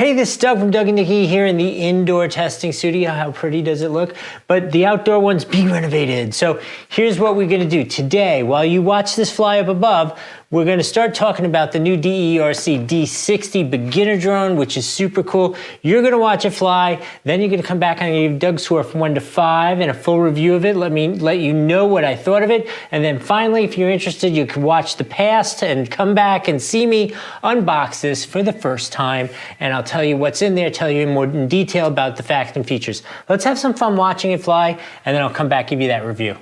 Hey, this is Doug from Doug and Nikki here in the indoor testing studio. How pretty does it look? But the outdoor one's being renovated. So here's what we're gonna do. Today, while you watch this fly up above, we're gonna start talking about the new DEERC D60 beginner drone, which is super cool. You're gonna watch it fly, then you're gonna come back and give Doug's score from 1 to 5 and a full review of it. Let you know what I thought of it. And then finally, if you're interested, you can watch the past and come back and see me unbox this for the first time. And I'll tell you what's in there, tell you more in detail about the facts and features. Let's have some fun watching it fly, and then I'll come back and give you that review.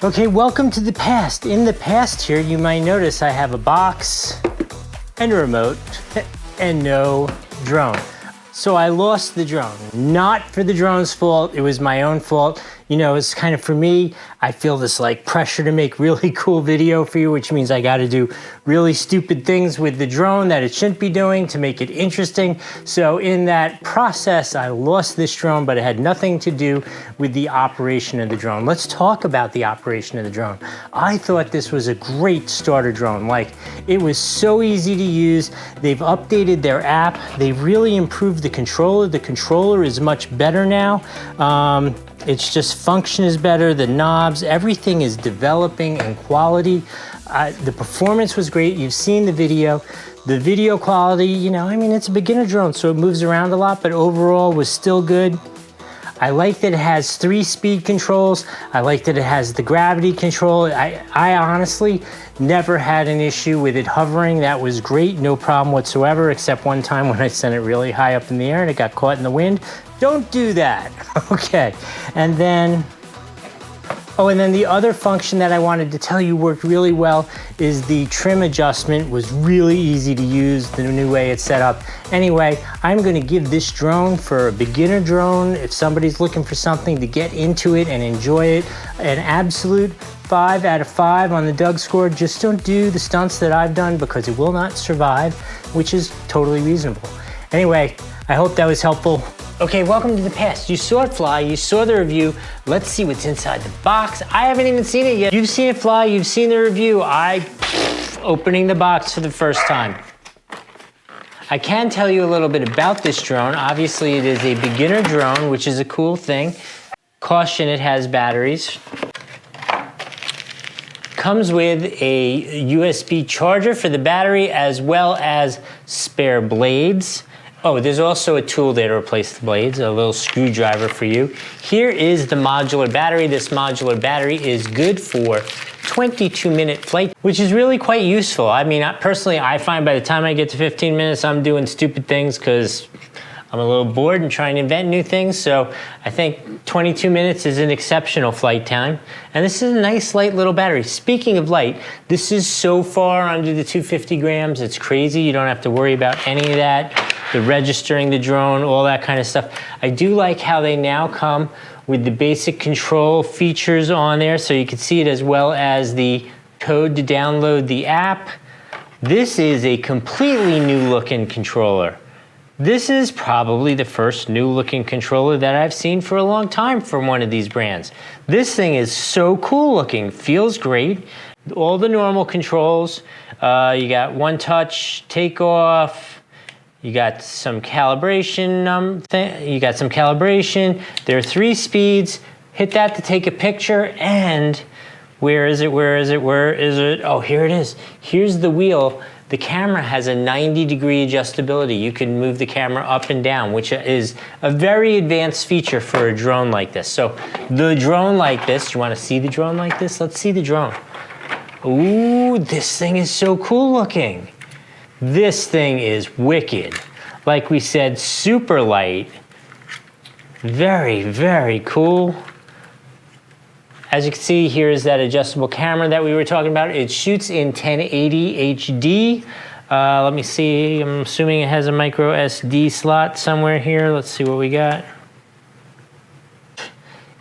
Okay, welcome to the past. In the past here, you might notice I have a box and a remote and no drone. So I lost the drone. Not for the drone's fault, it was my own fault. You know, it's kind of for me, I feel this like pressure to make really cool video for you, which means I gotta do really stupid things with the drone that it shouldn't be doing to make it interesting. So in that process, I lost this drone, but it had nothing to do with the operation of the drone. Let's talk about the operation of the drone. I thought this was a great starter drone. Like, it was so easy to use. They've updated their app. They've really improved the controller. The controller is much better now. It's just function is better, the knobs, everything is developing in quality. The performance was great. You've seen the video. The video quality, you know, I mean, it's a beginner drone, so it moves around a lot, but overall was still good. I like that it has 3-speed controls. I like that it has the gravity control. I honestly never had an issue with it hovering. That was great, no problem whatsoever, except one time when I sent it really high up in the air and it got caught in the wind. Don't do that, okay. And then the other function that I wanted to tell you worked really well is the trim adjustment was really easy to use, the new way it's set up. Anyway, I'm gonna give this drone for a beginner drone, if somebody's looking for something to get into it and enjoy it, an absolute 5 out of 5 on the Doug score. Just don't do the stunts that I've done because it will not survive, which is totally reasonable. Anyway, I hope that was helpful. Okay, welcome to the past. You saw it fly, you saw the review. Let's see what's inside the box. I haven't even seen it yet. You've seen it fly, you've seen the review. Opening the box for the first time. I can tell you a little bit about this drone. Obviously, it is a beginner drone, which is a cool thing. Caution, it has batteries. Comes with a USB charger for the battery as well as spare blades. Oh, there's also a tool there to replace the blades, a little screwdriver for you. Here is the modular battery. This modular battery is good for 22-minute flight, which is really quite useful. I mean, personally, I find by the time I get to 15 minutes, I'm doing stupid things because I'm a little bored and trying to invent new things. So I think 22 minutes is an exceptional flight time. And this is a nice light little battery. Speaking of light, this is so far under the 250 grams. It's crazy. You don't have to worry about any of that. The registering the drone, all that kind of stuff. I do like how they now come with the basic control features on there, so you can see it as well as the code to download the app. This is a completely new looking controller. This is probably the first new looking controller that I've seen for a long time from one of these brands. This thing is so cool looking, feels great. All the normal controls, you got one touch, takeoff, you got some calibration, There are 3 speeds. Hit that to take a picture, and where is it? Oh, here it is. Here's the wheel. The camera has a 90-degree adjustability. You can move the camera up and down, which is a very advanced feature for a drone like this. So the drone like this, you want to see the drone like this? Let's see the drone. Ooh, this thing is so cool looking. This thing is wicked. Like we said, super light. Very, very cool. As you can see, here's that adjustable camera that we were talking about. It shoots in 1080 HD. Let me see, I'm assuming it has a micro SD slot somewhere here. Let's see what we got.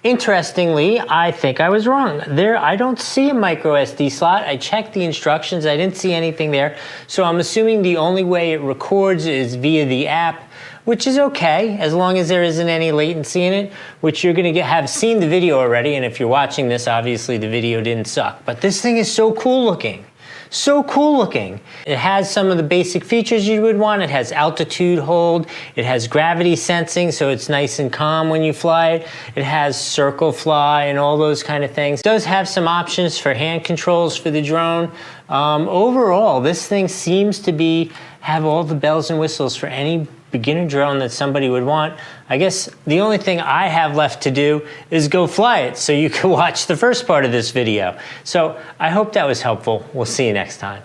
Interestingly, I think I was wrong. I don't see a micro SD slot. I checked the instructions, I didn't see anything there. So I'm assuming the only way it records is via the app, which is okay, as long as there isn't any latency in it, which you're gonna have seen the video already, and if you're watching this, obviously the video didn't suck. But this thing is so cool looking. So cool looking. It has some of the basic features you would want. It has altitude hold. It has gravity sensing, so it's nice and calm when you fly it. It has circle fly and all those kind of things. It does have some options for hand controls for the drone. Overall, this thing seems to have all the bells and whistles for any beginner drone that somebody would want. I guess the only thing I have left to do is go fly it so you can watch the first part of this video. So I hope that was helpful. We'll see you next time.